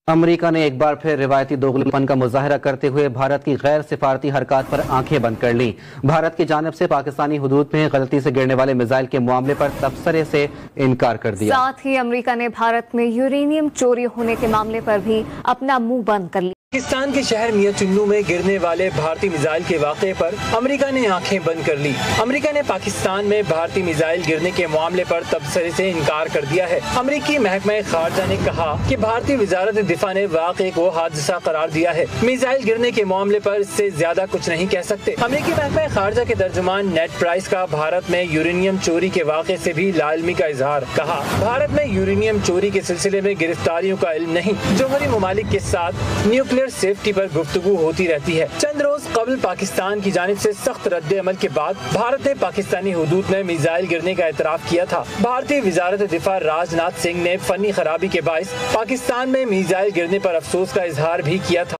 امریکہ نے ایک بار پھر روایتی دوغلی پن کا مظاہرہ کرتے ہوئے بھارت کی غیر سفارتی حرکات پر آنکھیں بند کر لیں۔ بھارت کی جانب سے پاکستانی حدود میں غلطی سے گرنے والے میزائل کے معاملے پر تبصرے سے انکار کر دیا۔ ساتھ ہی امریکہ نے بھارت میں یورینیم چوری ہونے کے معاملے پر بھی اپنا منہ بند کر لیا۔ پاکستان کے شہر میاں چنو میں گرنے والے بھارتی میزائل کے واقعے پر امریکہ نے آنکھیں بند کر لی۔ امریکہ نے پاکستان میں بھارتی میزائل گرنے کے معاملے پر تبصرے سے انکار کر دیا ہے۔ امریکی محکمہ خارجہ نے کہا کہ بھارتی وزارت دفاع نے واقعے کو حادثہ قرار دیا ہے۔ میزائل گرنے کے معاملے پر اس سے زیادہ کچھ نہیں کہہ سکتے۔ امریکی محکمہ خارجہ کے ترجمان نیڈ پرائس کا بھارت میں یورینیم چوری کے واقعے سے بھی لا علمی کا اظہار۔ کہا، بھارت میں یورینیم چوری کے سلسلے میں گرفتاریوں کا علم نہیں۔ جوہری ممالک کے ساتھ نیوکلیئر سیفٹی پر گفتگو ہوتی رہتی ہے۔ چند روز قبل پاکستان کی جانب سے سخت رد عمل کے بعد بھارت نے پاکستانی حدود میں میزائل گرنے کا اعتراف کیا تھا۔ بھارتی وزارت دفاع راج ناتھ سنگھ نے فنی خرابی کے باعث پاکستان میں میزائل گرنے پر افسوس کا اظہار بھی کیا تھا۔